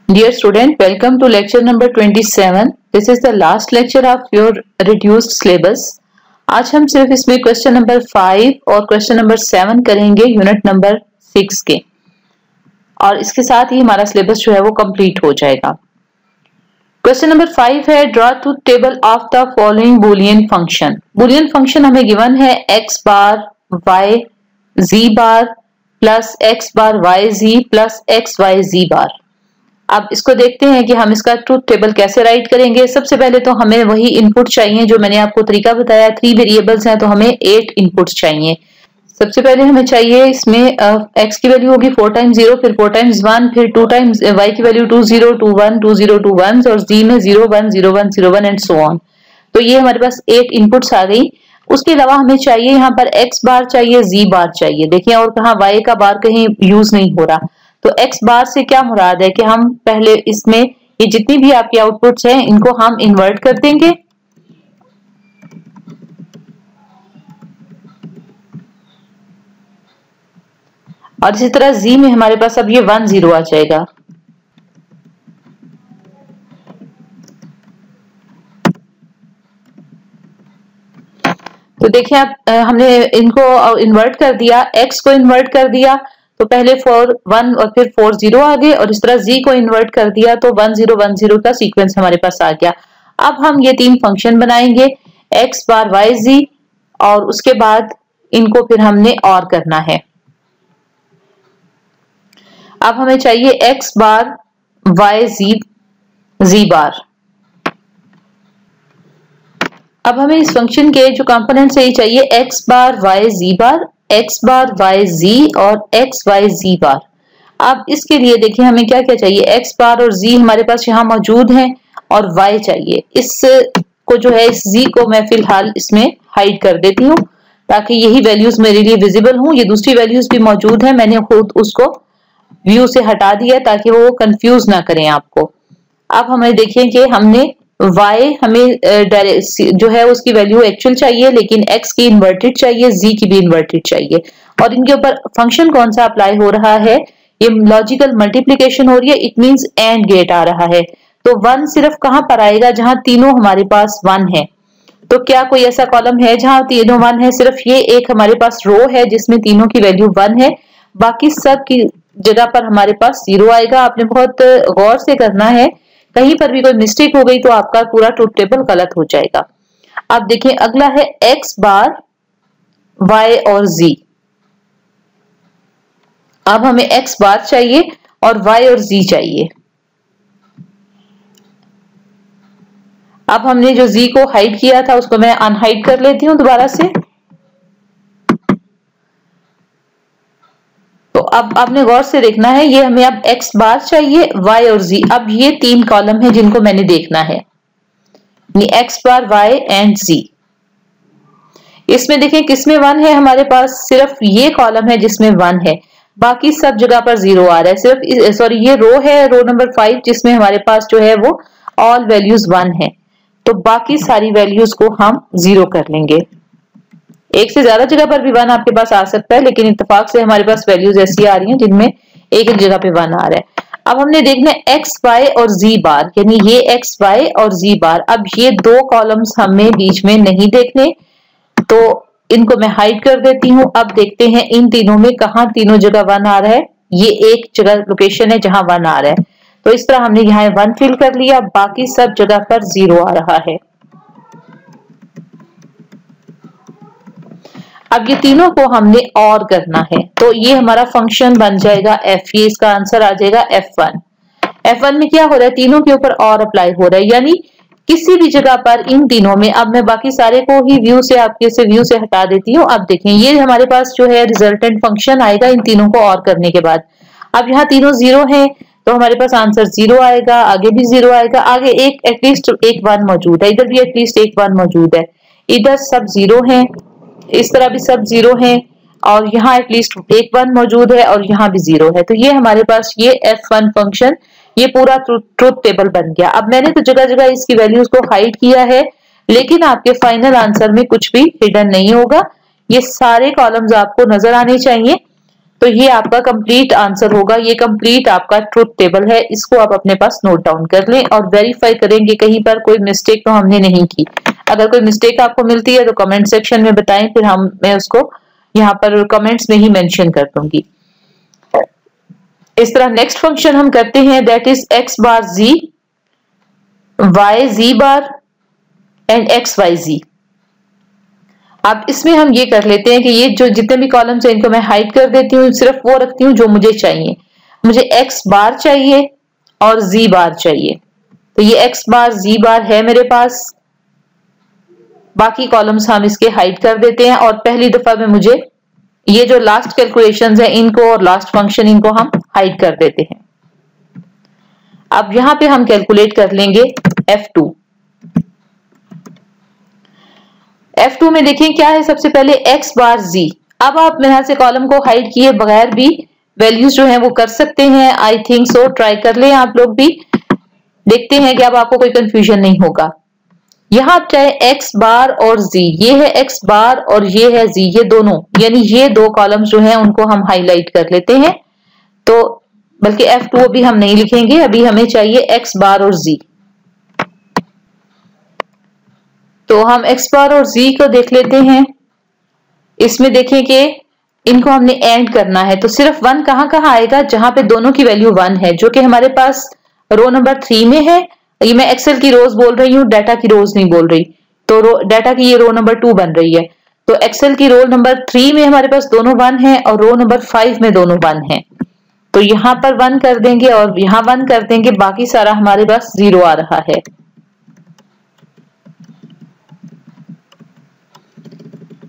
Dear student, welcome to lecture number 27. This is the last lecture of your reduced syllabus. आज हम सिर्फ इसमें question number 5 और question number 7 करेंगे unit number 6 के, और इसके साथ ही हमारा सिलेबस जो है वो कंप्लीट हो जाएगा। क्वेश्चन नंबर 5 है draw truth table of the following Boolean function. Boolean function हमें गिवन है x बार y z बार प्लस x बार y z plus x y z बार। अब इसको देखते हैं कि हम इसका ट्रूथ टेबल कैसे राइट करेंगे। सबसे पहले तो हमें वही इनपुट चाहिए जो मैंने आपको तरीका बताया। 3 वेरिएबल्स हैं तो हमें 8 इनपुट्स चाहिए। सबसे पहले हमें चाहिए इसमें x की वैल्यू होगी 4 टाइम्स 0, फिर 4 टाइम्स 1, फिर 2 टाइम्स y की वैल्यू 2 0 2 1 2 0 2 1 और z में 0 1 0 1 0 1 एंड सो ऑन। तो ये हमारे पास 8 इनपुट्स आ गई। उसके अलावा हमें चाहिए यहाँ पर x बार चाहिए, z बार चाहिए। देखिए और कहाँ y का बार कहीं यूज नहीं हो रहा। तो x बार से क्या मुराद है कि हम पहले इसमें ये जितनी भी आपकी आउटपुट्स हैं इनको हम इन्वर्ट कर देंगे। और इसी तरह z में हमारे पास अब ये 1 0 आ जाएगा। तो देखिए आप हमने इनको इन्वर्ट कर दिया, x को इन्वर्ट कर दिया तो पहले 4 1 और फिर 4 0 आ गए, और इस तरह z को इन्वर्ट कर दिया तो 1 0 1 0 का सीक्वेंस हमारे पास आ गया। अब हम ये 3 फंक्शन बनाएंगे x बार y z, और उसके बाद इनको फिर हमने और करना है। अब हमें चाहिए x बार y z बार। अब हमें इस फंक्शन के जो कंपोनेंट्स है ये चाहिए x बार y z बार, x बार y z और x y z बार। अब इसके लिए देखिए हमें क्या क्या चाहिए, x बार और z हमारे पास यहाँ मौजूद हैं और y चाहिए। इस को जो है इस z को मैं फिलहाल इसमें हाइड कर देती हूँ ताकि यही वैल्यूज मेरे लिए विजिबल हों। ये दूसरी वैल्यूज भी मौजूद हैं, मैंने खुद उसको व्यू से हटा दिया ताकि वो कंफ्यूज ना करें आपको। अब हमें देखिए कि हमने y हमें जो है उसकी वैल्यू एक्चुअल चाहिए, लेकिन x की इन्वर्टेड चाहिए, z की भी इन्वर्टेड चाहिए। और इनके ऊपर फंक्शन कौन सा अप्लाई हो रहा है, ये लॉजिकल मल्टीप्लिकेशन हो रही है, इट मींस एंड गेट आ रहा है। तो 1 सिर्फ कहां पर आएगा, जहां तीनों हमारे पास 1 है। तो क्या कोई ऐसा कॉलम है जहां तीनों 1 है? सिर्फ ये एक हमारे पास रो है जिसमें तीनों की वैल्यू 1 है, बाकी सब की जगह पर हमारे पास 0 आएगा। आपने बहुत गौर से करना है, कहीं पर भी कोई मिस्टेक हो गई तो आपका पूरा ट्रूथ टेबल गलत हो जाएगा। अब देखिए अगला है x बार y और z। अब हमें x बार चाहिए और y और z चाहिए। अब हमने जो z को हाइड किया था उसको मैं अनहाइड कर लेती हूं दोबारा से। तो अब आपने गौर से देखना है, ये हमें अब x बार चाहिए, y और z। अब ये 3 कॉलम है जिनको मैंने देखना है, ये x bar y and z। इसमें देखें किसमें 1 है, हमारे पास सिर्फ ये कॉलम है जिसमें 1 है, बाकी सब जगह पर 0 आ रहा है। सिर्फ सॉरी ये रो है, रो नंबर 5, जिसमें हमारे पास जो है वो ऑल वैल्यूज 1 है। तो बाकी सारी वैल्यूज को हम 0 कर लेंगे। एक से ज्यादा जगह पर भी 1 आपके पास आ सकता है, लेकिन इत्तेफाक से हमारे पास वैल्यूज ऐसी आ रही हैं जिनमें एक एक जगह पे 1 आ रहा है। अब हमने देखना है x y और z बार, यानी ये x y और z बार। अब ये 2 कॉलम्स हमें बीच में नहीं देखने, तो इनको मैं हाइड कर देती हूँ। अब देखते हैं इन तीनों में कहाँ तीनों जगह 1 आ रहा है। ये एक जगह लोकेशन है जहां 1 आ रहा है, तो इस तरह हमने यहाँ 1 फिल कर लिया, बाकी सब जगह पर 0 आ रहा है। अब ये तीनों को हमने और करना है, तो ये हमारा फंक्शन बन जाएगा f। ये इसका आंसर आ जाएगा f1। f1 में क्या हो रहा है, तीनों के ऊपर और अप्लाई हो रहा है, यानी किसी भी जगह पर इन तीनों में। अब मैं बाकी सारे को ही व्यू से आपके से व्यू से हटा देती हूँ। अब देखें ये हमारे पास जो है रिजल्टेंट फंक्शन आएगा इन तीनों को और करने के बाद। अब यहाँ तीनों 0 है तो हमारे पास आंसर 0 आएगा, आगे भी 0 आएगा, आगे एक एटलीस्ट एक 1 मौजूद है, इधर भी एटलीस्ट एक 1 मौजूद है, इधर सब 0 है, इस तरह भी सब 0 है, और यहाँ एटलीस्ट एक 1 मौजूद है और यहाँ भी 0 है। तो ये हमारे पास ये f1 फंक्शन, ये पूरा ट्रूथ टेबल बन गया। अब मैंने तो जगह जगह इसकी वैल्यूज को हाइड किया है, लेकिन आपके फाइनल आंसर में कुछ भी हिडन नहीं होगा, ये सारे कॉलम्स आपको नजर आने चाहिए। तो ये आपका कंप्लीट आंसर होगा। ये कंप्लीट आपका ट्रुथ टेबल है, इसको आप अपने पास नोट डाउन कर लें और वेरीफाई करेंगे कहीं पर कोई मिस्टेक तो हमने नहीं की। अगर कोई मिस्टेक आपको मिलती है तो कमेंट सेक्शन में बताएं, फिर मैं उसको यहाँ पर कमेंट्स में ही मेंशन कर दूंगी। इस तरह नेक्स्ट फंक्शन हम करते हैं, that is X bar G Y G bar and X Y G. अब इसमें हम ये कर लेते हैं कि ये जो जितने भी कॉलम्स हैं इनको मैं हाइड कर देती हूँ, सिर्फ वो रखती हूँ जो मुझे चाहिए। मुझे एक्स बार चाहिए और जी बार चाहिए, तो ये एक्स बार जी बार है मेरे पास। बाकी कॉलम्स हम इसके हाइड कर देते हैं और पहली दफा में मुझे ये जो लास्ट कैलकुलेशंस है इनको और लास्ट फंक्शन इनको हम हाइड कर देते हैं। अब यहां पे हम कैलकुलेट कर लेंगे F2। F2 में देखें क्या है, सबसे पहले एक्स बार जी। अब आप मेरे से कॉलम को हाइड किए बगैर भी वैल्यूज जो है वो कर सकते हैं। आई थिंक सो, ट्राई कर लें आप लोग भी, देखते हैं कि अब आपको कोई कंफ्यूजन नहीं होगा। यहाँ चाहे एक्स बार और जी, ये है एक्स बार और ये है जी, ये दोनों यानी ये दो कॉलम्स जो हैं उनको हम हाईलाइट कर लेते हैं। तो बल्कि F2 अभी हम नहीं लिखेंगे, अभी हमें चाहिए एक्स बार और जी। तो हम एक्स बार और जी को देख लेते हैं। इसमें देखें कि इनको हमने एंड करना है, तो सिर्फ वन कहाँ कहाँ आएगा, जहां पे दोनों की वैल्यू वन है, जो कि हमारे पास रो नंबर 3 में है। ये मैं एक्सेल की रोज बोल रही हूँ, डाटा की रोज नहीं बोल रही। तो डाटा की ये रो नंबर 2 बन रही है, तो एक्सेल की रो नंबर 3 में हमारे पास दोनों वन है और रो नंबर 5 में दोनों वन है। तो यहां पर वन कर देंगे और यहां वन कर देंगे, बाकी सारा हमारे पास जीरो आ रहा है।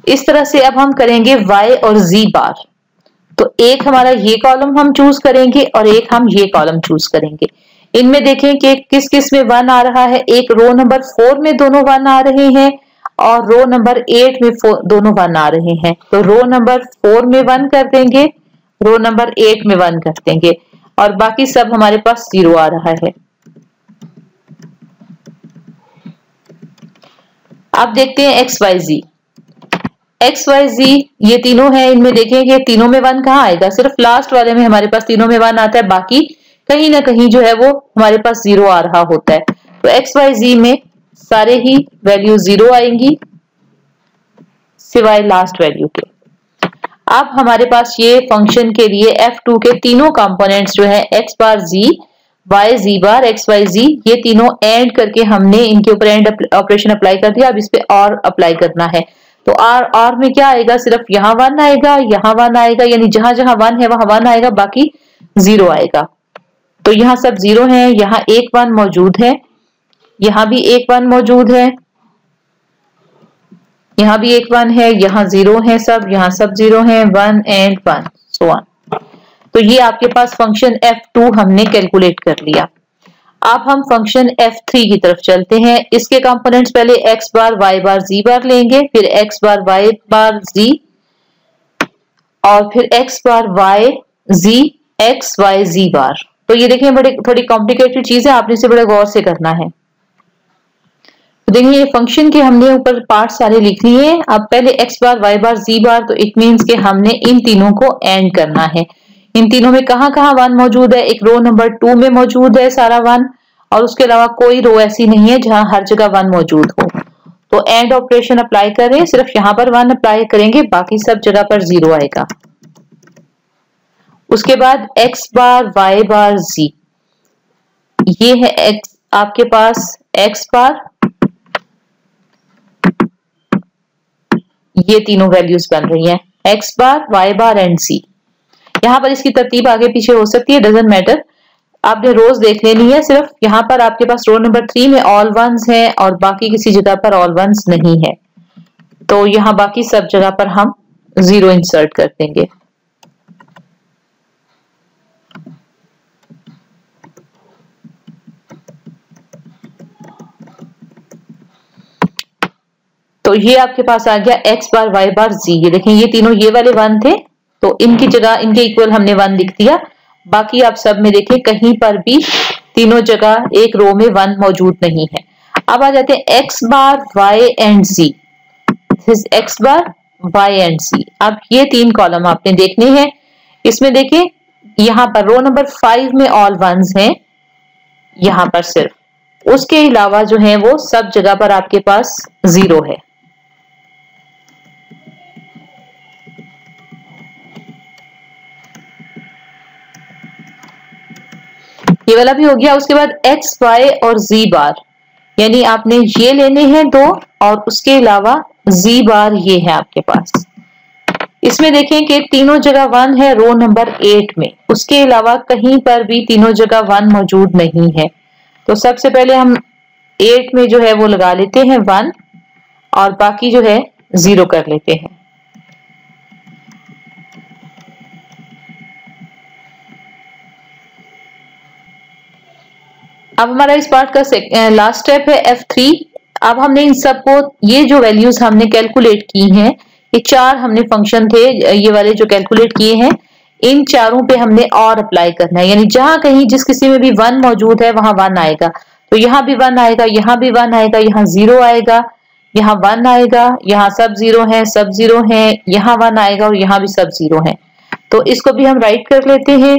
इस तरह से अब हम करेंगे y और z बार। तो एक हमारा ये कॉलम हम चूज करेंगे और एक हम ये कॉलम चूज करेंगे। इनमें देखें कि किस किस में वन आ रहा है। एक रो नंबर 4 में दोनों वन आ रहे हैं और रो नंबर 8 में दोनों वन आ रहे हैं। तो रो नंबर 4 में वन कर देंगे, रो नंबर 8 में वन कर देंगे और बाकी सब हमारे पास जीरो आ रहा है। अब देखते हैं एक्स वाई जी। एक्स वाई जी ये तीनों है, इनमें देखें कि तीनों में वन कहाँ आएगा, सिर्फ लास्ट वाले में हमारे पास तीनों में वन आता है, बाकी कहीं ना कहीं जो है वो हमारे पास जीरो आ रहा होता है। तो एक्स वाई जी में सारे ही वैल्यू जीरो आएंगी सिवाय लास्ट वैल्यू के। अब हमारे पास ये फंक्शन के लिए F2 के तीनों कंपोनेंट्स जो है x bar G Y G बार एक्स वाई जी, ये तीनों एंड करके हमने इनके ऊपर एंड ऑपरेशन अप्लाई कर दिया। अब इस पे और अप्लाई करना है। तो आर में क्या आएगा, सिर्फ यहाँ वन आएगा, यहाँ वन आएगा, यानी जहां जहां वन है वहां वन आएगा, बाकी जीरो आएगा। तो यहाँ सब जीरो है, यहाँ एक वन मौजूद है, यहाँ भी एक वन मौजूद है, यहाँ भी एक वन है, यहाँ जीरो है सब, यहाँ सब जीरो है, one and one so on. तो ये आपके पास फंक्शन F2 हमने कैलकुलेट कर लिया। अब हम फंक्शन F3 की तरफ चलते हैं। इसके कंपोनेंट्स पहले x बार y बार z बार लेंगे, फिर x बार y बार z और फिर x बार y z x y z बार। तो ये देखिए बड़े थोड़ी कॉम्प्लिकेटेड चीज है, आपने इसे बड़े गौर से करना है। तो देखिए ये फंक्शन के हमने ऊपर पार्ट सारे लिख लिए। अब पहले x बार y बार z बार, तो इट मीन्स के हमने इन तीनों को एंड करना है। इन तीनों में कहां कहां वन मौजूद है, एक रो नंबर 2 में मौजूद है सारा वन, और उसके अलावा कोई रो ऐसी नहीं है जहां हर जगह वन मौजूद हो। तो एंड ऑपरेशन अप्लाई करें, सिर्फ यहां पर वन अप्लाई करेंगे, बाकी सब जगह पर जीरो आएगा। उसके बाद x बार y बार z, ये है x आपके पास x बार, ये तीनों वैल्यूज बन रही हैं x bar y bar and z। यहाँ पर इसकी तरतीब आगे पीछे हो सकती है, डजंट मैटर, आपने रोज देख लेनी है। सिर्फ यहाँ पर आपके पास रो नंबर 3 में ऑल वंस है और बाकी किसी जगह पर ऑल वंस नहीं है, तो यहाँ बाकी सब जगह पर हम जीरो इंसर्ट कर देंगे। तो ये आपके पास आ गया x बार y बार z। ये देखें ये तीनों ये वाले वन थे, तो इनकी जगह इनके इक्वल हमने वन लिख दिया। बाकी आप सब में देखें कहीं पर भी तीनों जगह एक रो में वन मौजूद नहीं है। अब आ जाते हैं x bar y and z, x bar y and z। अब ये तीन कॉलम आपने देखने हैं, इसमें देखिए यहाँ पर रो नंबर 5 में ऑल वंस हैं, यहाँ पर सिर्फ, उसके अलावा जो है वो सब जगह पर आपके पास 0 है। ये वाला भी हो गया। उसके बाद एक्स वाई और जी बार, यानी आपने ये लेने हैं दो और उसके अलावा जी बार ये है आपके पास। इसमें देखें कि तीनों जगह 1 है रो नंबर 8 में, उसके अलावा कहीं पर भी तीनों जगह 1 मौजूद नहीं है। तो सबसे पहले हम 8 में जो है वो लगा लेते हैं 1 और बाकी जो है 0 कर लेते हैं। अब हमारा इस पार्ट का लास्ट स्टेप है F3। अब हमने इन सबको, ये जो वैल्यूज हमने कैलकुलेट की हैं, ये 4 हमने फंक्शन थे ये वाले जो कैलकुलेट किए हैं, इन चारों पे हमने और अप्लाई करना है। यानी जहां कहीं जिस किसी में भी 1 मौजूद है वहां 1 आएगा, तो यहाँ भी 1 आएगा, यहाँ भी 1 आएगा, यहाँ 0 आएगा, यहाँ 1 आएगा, यहाँ सब 0 है, सब 0 है, यहाँ 1 आएगा और यहाँ भी सब 0 है। तो इसको भी हम राइट कर लेते हैं।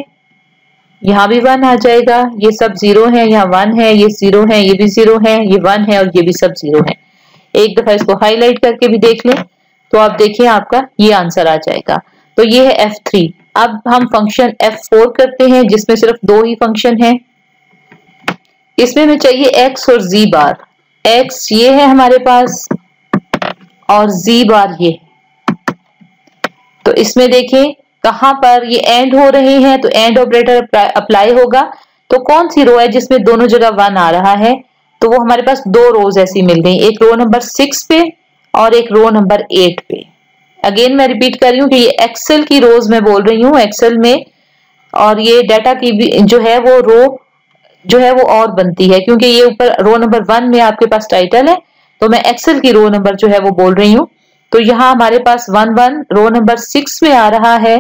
यहाँ भी 1 आ जाएगा, ये सब 0 है, यहाँ 1 है, ये 0 है, ये भी 0 है, ये 1 है और ये भी सब 0 है। एक दफा इसको हाईलाइट करके भी देख लें तो आप देखिए आपका ये आंसर आ जाएगा। तो ये है F3। अब हम फंक्शन F4 करते हैं जिसमें सिर्फ 2 ही फंक्शन है। इसमें हमें चाहिए x और z बार। x ये है हमारे पास और z बार ये। तो इसमें देखें कहां पर ये एंड हो रहे हैं, तो एंड ऑपरेटर अप्लाई होगा। तो कौन सी रो है जिसमें दोनों जगह 1 आ रहा है, तो वो हमारे पास 2 रोज ऐसी मिल गई, एक रो नंबर 6 पे और एक रो नंबर 8 पे। अगेन मैं रिपीट कर रही हूँ कि ये एक्सेल की रोज में बोल रही हूँ, एक्सेल में, और ये डाटा की भी जो है वो रो जो है वो और बनती है, क्योंकि ये ऊपर रो नंबर 1 में आपके पास टाइटल है, तो मैं एक्सेल की रो नंबर जो है वो बोल रही हूँ। तो यहाँ हमारे पास 1 1 रो नंबर 6 में आ रहा है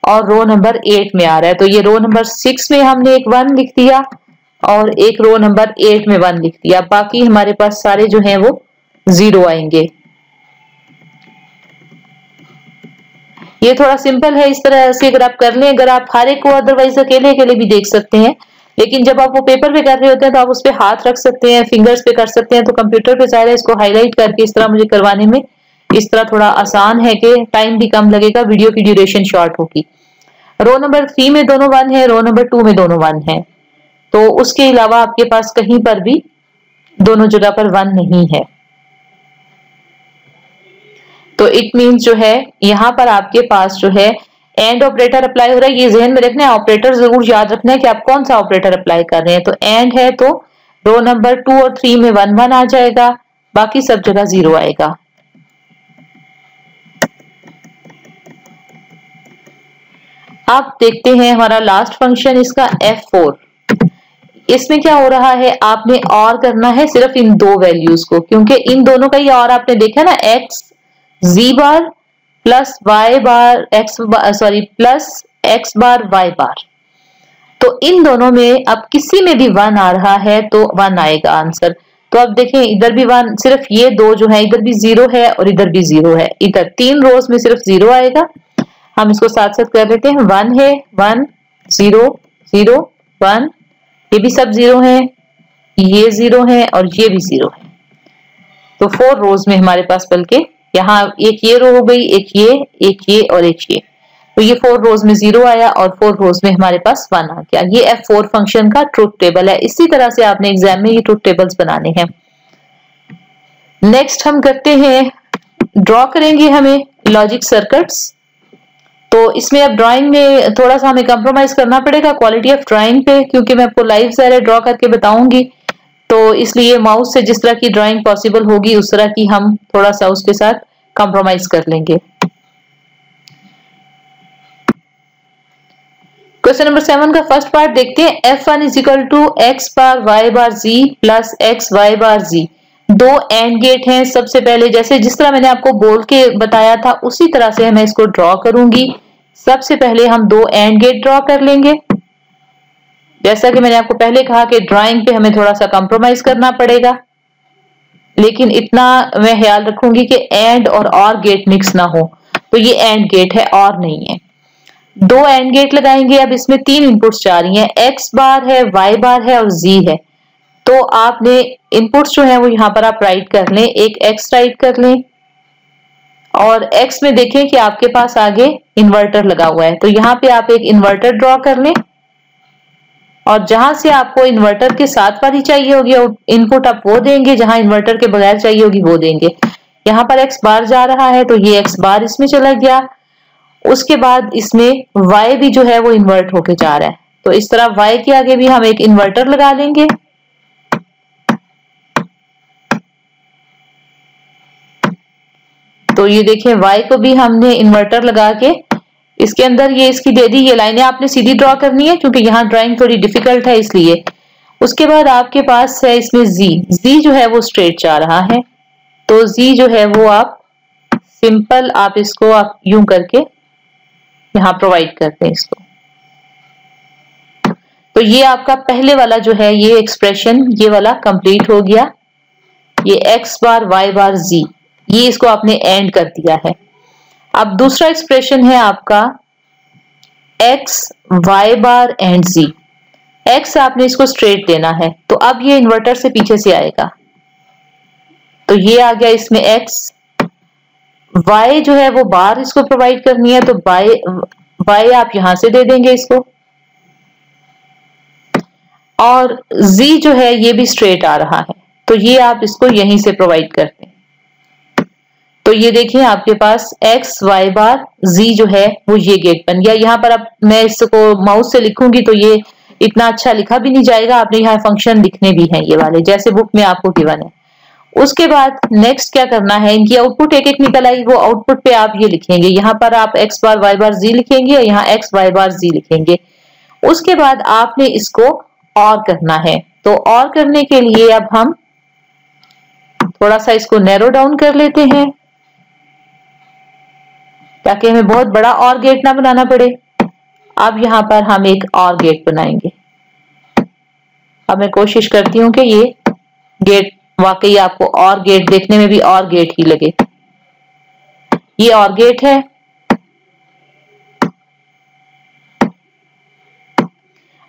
और रो नंबर 8 में आ रहा है। तो ये रो नंबर 6 में हमने एक 1 लिख दिया और एक रो नंबर 8 में 1 लिख दिया, बाकी हमारे पास सारे जो हैं वो 0 आएंगे। ये थोड़ा सिंपल है, इस तरह से अगर आप कर लें, अगर आप हर एक को अदरवाइज अकेले अकेले भी देख सकते हैं, लेकिन जब आप वो पेपर पे कर रहे होते हैं तो आप उस पे हाथ रख सकते हैं, फिंगर्स पे कर सकते हैं। तो कंप्यूटर पे सारा इसको हाईलाइट करके इस तरह मुझे करवाने में इस तरह थोड़ा आसान है कि टाइम भी कम लगेगा, वीडियो की ड्यूरेशन शॉर्ट होगी। रो नंबर 3 में दोनों 1 है, रो नंबर 2 में दोनों 1 है, तो उसके अलावा आपके पास कहीं पर भी दोनों जगह पर 1 नहीं है। तो इट मीन्स जो है यहाँ पर आपके पास जो है एंड ऑपरेटर अप्लाई हो रहा है। ये जहन में रखना है, ऑपरेटर जरूर याद रखना है कि आप कौन सा ऑपरेटर अप्लाई कर रहे हैं। तो एंड है तो रो नंबर 2 और 3 में 1 1 आ जाएगा, बाकी सब जगह 0 आएगा। अब देखते हैं हमारा लास्ट फंक्शन इसका F4। इसमें क्या हो रहा है, आपने और करना है सिर्फ इन 2 वैल्यूज को, क्योंकि इन दोनों का ही और आपने देखा ना, x z बार प्लस y बार प्लस x बार y बार। तो इन दोनों में अब किसी में भी 1 आ रहा है तो 1 आएगा आंसर। तो अब देखें इधर भी 1, सिर्फ ये 2 जो है, इधर भी 0 है और इधर भी 0 है, इधर 3 रोज में सिर्फ 0 आएगा। हम इसको साथ साथ कर लेते हैं, 1 है, 1 0 0 1, ये भी सब 0 है, ये 0 है और ये भी 0 है। तो 4 रोज में हमारे पास, बल्कि यहाँ एक ये रो हो गई, एक ये और एक ये, तो ये 4 रोज में 0 आया और 4 रोज में हमारे पास 1 आ गया। ये F4 फंक्शन का ट्रुथ टेबल है। इसी तरह से आपने एग्जाम में ये ट्रुथ टेबल्स बनाने हैं। नेक्स्ट हम करते हैं, ड्रॉ करेंगे हमें लॉजिक सर्किट्स। तो इसमें अब ड्राइंग में थोड़ा सा हमें कंप्रोमाइज करना पड़ेगा क्वालिटी ऑफ ड्राइंग पे, क्योंकि मैं आपको लाइव सारे ड्रॉ करके बताऊंगी, तो इसलिए माउस से जिस तरह की ड्राइंग पॉसिबल होगी उस तरह की हम थोड़ा सा उसके साथ कंप्रोमाइज कर लेंगे। क्वेश्चन नंबर 7 का फर्स्ट पार्ट देखते हैं। F1 is equal to x bar y bar z plus x y bar z. 2 and gate हैं। सबसे पहले जैसे जिस तरह मैंने आपको बोल के बताया था उसी तरह से मैं इसको ड्रॉ करूंगी। सबसे पहले हम 2 एंड गेट ड्रॉ कर लेंगे। जैसा कि मैंने आपको पहले कहा कि ड्राइंग पे हमें थोड़ा सा कंप्रोमाइज करना पड़ेगा, लेकिन इतना मैं ख्याल रखूंगी कि एंड और गेट मिक्स ना हो। तो ये एंड गेट है और नहीं है। दो एंड गेट लगाएंगे। अब इसमें तीन इनपुट्स जा रही हैं, एक्स बार है, वाई बार है और जी है। तो आपने इनपुट्स जो है वो यहाँ पर आप राइट कर लें, एक एक्स राइट कर लें और एक्स में देखें कि आपके पास आगे इन्वर्टर लगा हुआ है, तो यहाँ पे आप एक इन्वर्टर ड्रॉ कर लें और जहां से आपको इन्वर्टर के साथ वाली चाहिए होगी इनपुट आप वो देंगे, जहां इन्वर्टर के बगैर चाहिए होगी वो देंगे। यहाँ पर एक्स बार जा रहा है तो ये एक्स बार इसमें चला गया। उसके बाद इसमें y भी जो है वो इन्वर्ट होके जा रहा है, तो इस तरह y के आगे भी हम एक इन्वर्टर लगा लेंगे। तो ये देखें y को भी हमने इन्वर्टर लगा के इसके अंदर ये इसकी दे दी। ये लाइनें आपने सीधी ड्रॉ करनी है क्योंकि यहाँ ड्राइंग थोड़ी डिफिकल्ट है इसलिए। उसके बाद आपके पास है इसमें z जो है वो स्ट्रेट जा रहा है, तो z जो है वो आप सिंपल आप इसको आप यूं करके यहाँ प्रोवाइड करते हैं इसको। तो ये आपका पहले वाला जो है ये एक्सप्रेशन ये वाला कंप्लीट हो गया। ये x बार y बार z, ये इसको आपने एंड कर दिया है। अब दूसरा एक्सप्रेशन है आपका x y bar and z। x आपने इसको स्ट्रेट देना है, तो अब ये इन्वर्टर से पीछे से आएगा, तो ये आ गया इसमें x। y जो है वो बार इसको प्रोवाइड करनी है, तो y आप यहां से दे देंगे इसको, और z जो है ये भी स्ट्रेट आ रहा है, तो ये आप इसको यहीं से प्रोवाइड करते हैं। तो ये देखिए आपके पास x y बार z जो है वो ये गेट बन गया। यहाँ पर अब मैं इसको माउस से लिखूंगी तो ये इतना अच्छा लिखा भी नहीं जाएगा, आपने यहाँ फंक्शन लिखने भी हैं ये वाले जैसे बुक में आपको गिवन है। उसके बाद नेक्स्ट क्या करना है, इनकी आउटपुट एक एक निकल आई, वो आउटपुट पे आप ये लिखेंगे। यहाँ पर आप x बार y बार z लिखेंगे और यहाँ x y बार z लिखेंगे। उसके बाद आपने इसको और करना है, तो और करने के लिए अब हम थोड़ा सा इसको नैरो डाउन कर लेते हैं ताकि हमें बहुत बड़ा और गेट ना बनाना पड़े। अब यहाँ पर हम एक और गेट बनाएंगे। अब मैं कोशिश करती हूँ कि ये गेट वाकई आपको और गेट देखने में भी और गेट ही लगे। ये और गेट है।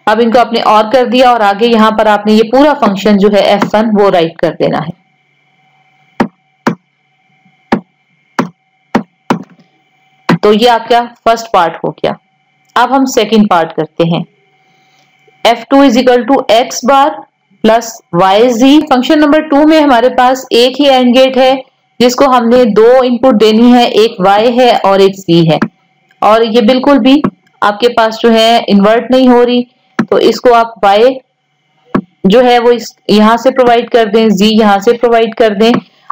अब इनको आपने और कर दिया और आगे यहाँ पर आपने ये पूरा फंक्शन जो है f1 वो राइट कर देना है। तो ये आपका फर्स्ट पार्ट हो गया। अब हम सेकंड पार्ट करते हैं। f2 is equal to x bar plus y z. Function number 2 में हमारे पास एक ही एंड गेट है जिसको हमने दो इनपुट देनी है, एक y है और एक z है, और ये बिल्कुल भी आपके पास जो है इन्वर्ट नहीं हो रही, तो इसको आप y जो है वो इस यहां से प्रोवाइड कर दें, z यहां से प्रोवाइड कर दें,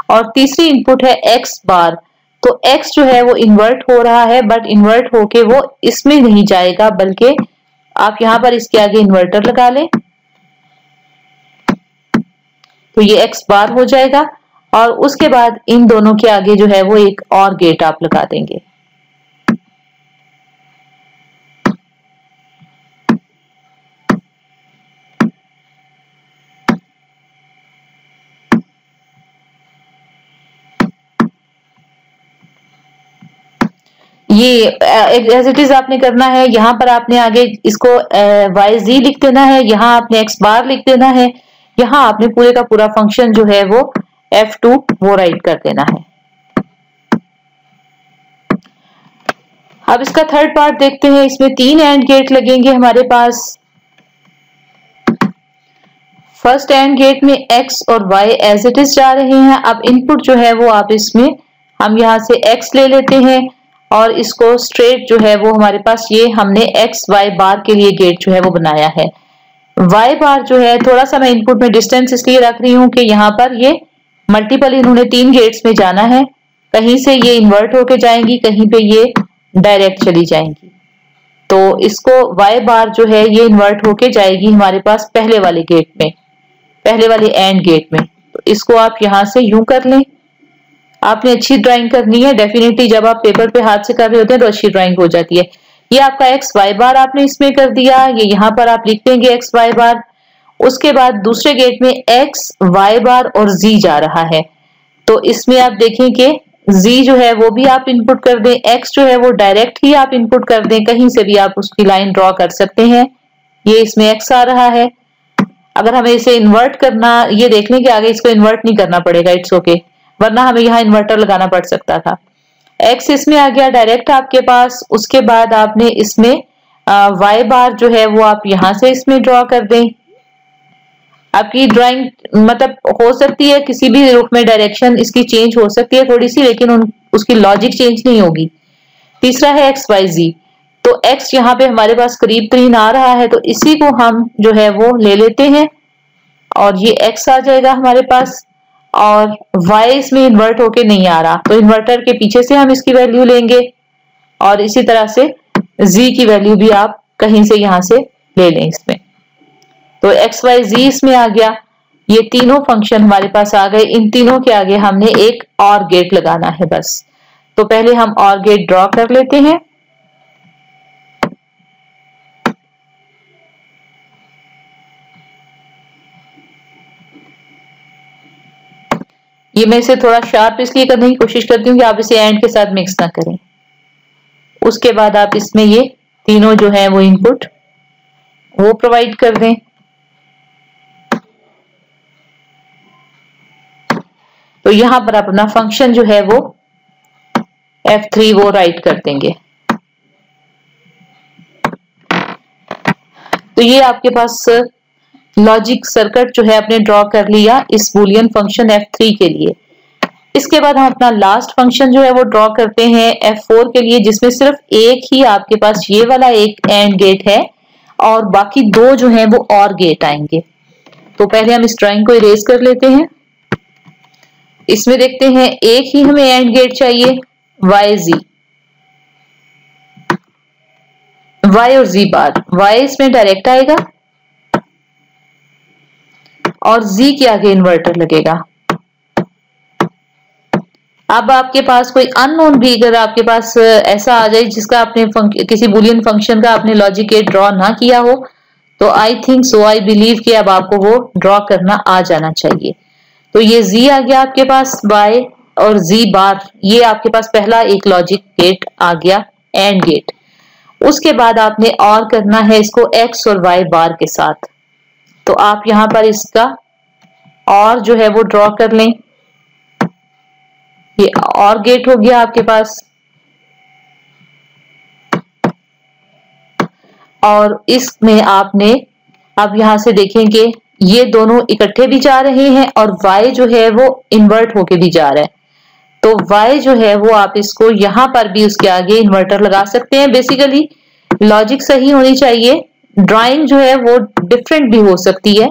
और तीसरी इनपुट है x बार। तो x जो है वो इन्वर्ट हो रहा है, बट इन्वर्ट होके वो इसमें नहीं जाएगा बल्कि आप यहां पर इसके आगे इन्वर्टर लगा लें, तो ये x बार हो जाएगा। और उसके बाद इन दोनों के आगे जो है वो एक और गेट आप लगा देंगे। ये एज इट इज आपने करना है। यहाँ पर आपने आगे इसको वाई जी लिख देना है, यहाँ आपने एक्स बार लिख देना है, यहाँ आपने पूरे का पूरा फंक्शन जो है वो f2 वो राइट कर देना है। अब इसका थर्ड पार्ट देखते हैं। इसमें तीन एंड गेट लगेंगे हमारे पास। फर्स्ट एंड गेट में x और y एज इट इज जा रहे हैं। अब इनपुट जो है वो आप इसमें हम यहाँ से x ले लेते हैं और इसको स्ट्रेट जो है वो हमारे पास ये हमने x y बार के लिए गेट जो है वो बनाया है। y बार जो है थोड़ा सा मैं इनपुट में डिस्टेंस इसलिए रख रही हूँ कि यहाँ पर ये मल्टीपल इन्होंने तीन गेट्स में जाना है, कहीं से ये इन्वर्ट होके जाएंगी, कहीं पे ये डायरेक्ट चली जाएंगी, तो इसको y बार जो है ये इन्वर्ट होके जाएगी हमारे पास पहले वाले गेट में, पहले वाले एंड गेट में। तो इसको आप यहाँ से यूं कर लें। आपने अच्छी ड्राइंग करनी है, डेफिनेटली जब आप पेपर पे हाथ से कर रहे होते हैं तो अच्छी ड्राइंग हो जाती है। ये आपका एक्स वाई बार आपने इसमें कर दिया, ये यहाँ पर आप लिख देंगे एक्स वाई बार। उसके बाद दूसरे गेट में एक्स वाई बार और जी जा रहा है, तो इसमें आप देखें कि z जो है वो भी आप इनपुट कर दें, x जो है वो डायरेक्ट ही आप इनपुट कर दें, कहीं से भी आप उसकी लाइन ड्रॉ कर सकते हैं। ये इसमें x आ रहा है। अगर हमें इसे इन्वर्ट करना, ये देख लें कि आगे इसको इन्वर्ट नहीं करना पड़ेगा, इट्स ओके, वरना हमें यहाँ इन्वर्टर लगाना पड़ सकता था। x इसमें आ गया डायरेक्ट आपके पास। उसके बाद आपने इसमें y बार जो है वो आप यहां से इसमें ड्रॉ कर दें। आपकी ड्राइंग मतलब हो सकती है किसी भी रूप में डायरेक्शन इसकी चेंज हो सकती है थोड़ी सी, लेकिन उसकी लॉजिक चेंज नहीं होगी। तीसरा है एक्स वाई जी, तो x यहाँ पे हमारे पास करीब तरीन आ रहा है, तो इसी को हम जो है वो ले लेते हैं और ये x आ जाएगा हमारे पास, और y इसमें इन्वर्ट होके नहीं आ रहा, तो इन्वर्टर के पीछे से हम इसकी वैल्यू लेंगे, और इसी तरह से z की वैल्यू भी आप कहीं से यहां से ले लें इसमें। तो एक्स वाई जी इसमें आ गया। ये तीनों फंक्शन हमारे पास आ गए। इन तीनों के आगे हमने एक और गेट लगाना है बस। तो पहले हम और गेट ड्रॉ कर लेते हैं। ये मैं इसे थोड़ा शार्प इसलिए करने की कोशिश करती हूँ कि आप इसे एंड के साथ मिक्स ना करें। उसके बाद आप इसमें ये तीनों जो है वो इनपुट वो प्रोवाइड कर दें। तो यहां पर आप अपना फंक्शन जो है वो F3 वो राइट कर देंगे। तो ये आपके पास लॉजिक सर्किट जो है आपने ड्रॉ कर लिया इस बूलियन फंक्शन F3 के लिए। इसके बाद हम अपना लास्ट फंक्शन जो है वो ड्रॉ करते हैं F4 के लिए, जिसमें सिर्फ एक ही आपके पास ये वाला एक एंड गेट है और बाकी दो जो है वो और गेट आएंगे। तो पहले हम इस ड्राइंग को इरेज कर लेते हैं। इसमें देखते हैं एक ही हमें एंड गेट चाहिए, y z, y और z बार। y इसमें डायरेक्ट आएगा और z के आगे इन्वर्टर लगेगा। अब आपके पास कोई अननोन भी अगर आपके पास ऐसा आ जाए जिसका आपने किसी बुलियन फंक्शन का आपने लॉजिक गेट ड्रॉ ना किया हो, तो I think so, I believe कि अब आपको वो ड्रॉ करना आ जाना चाहिए। तो ये z आ गया आपके पास, y और z बार, ये आपके पास पहला एक लॉजिक गेट आ गया, एंड गेट। उसके बाद आपने और करना है इसको x और y बार के साथ। तो आप यहां पर इसका और जो है वो ड्रॉ कर लें। ये और गेट हो गया आपके पास, और इसमें आपने अब यहां से देखेंगे ये दोनों इकट्ठे भी जा रहे हैं और y जो है वो इन्वर्ट होके भी जा रहा है। तो y जो है वो आप इसको यहां पर भी उसके आगे इन्वर्टर लगा सकते हैं। बेसिकली लॉजिक सही होनी चाहिए, ड्राइंग जो है वो डिफरेंट भी हो सकती है,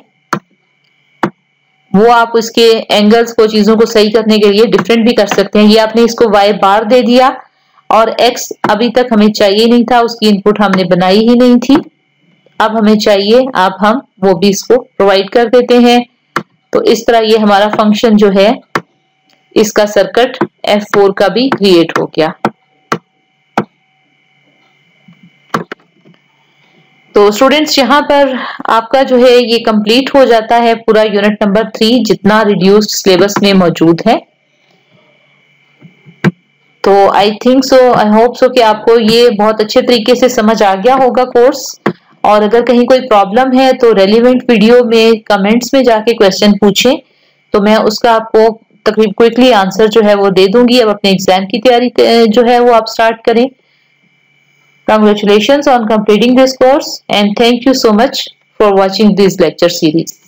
वो आप उसके एंगल्स को, चीजों को सही करने के लिए डिफरेंट भी कर सकते हैं। ये आपने इसको y बार दे दिया और x अभी तक हमें चाहिए नहीं था, उसकी इनपुट हमने बनाई ही नहीं थी, अब हमें चाहिए, अब हम वो भी इसको प्रोवाइड कर देते हैं। तो इस तरह ये हमारा फंक्शन जो है इसका सर्किट F4 का भी क्रिएट हो गया। तो स्टूडेंट्स यहाँ पर आपका जो है ये कंप्लीट हो जाता है पूरा यूनिट नंबर 3 जितना रिड्यूस्ड सिलेबस में मौजूद है। तो I think so, I hope so कि आपको ये बहुत अच्छे तरीके से समझ आ गया होगा कोर्स। और अगर कहीं कोई प्रॉब्लम है तो रेलिवेंट वीडियो में कमेंट्स में जाके क्वेश्चन पूछें, तो मैं उसका आपको तकरीबन क्विकली आंसर जो है वो दे दूंगी। अब अपने एग्जाम की तैयारी जो है वो आप स्टार्ट करें। Congratulations on completing this course and thank you so much for watching this lecture series.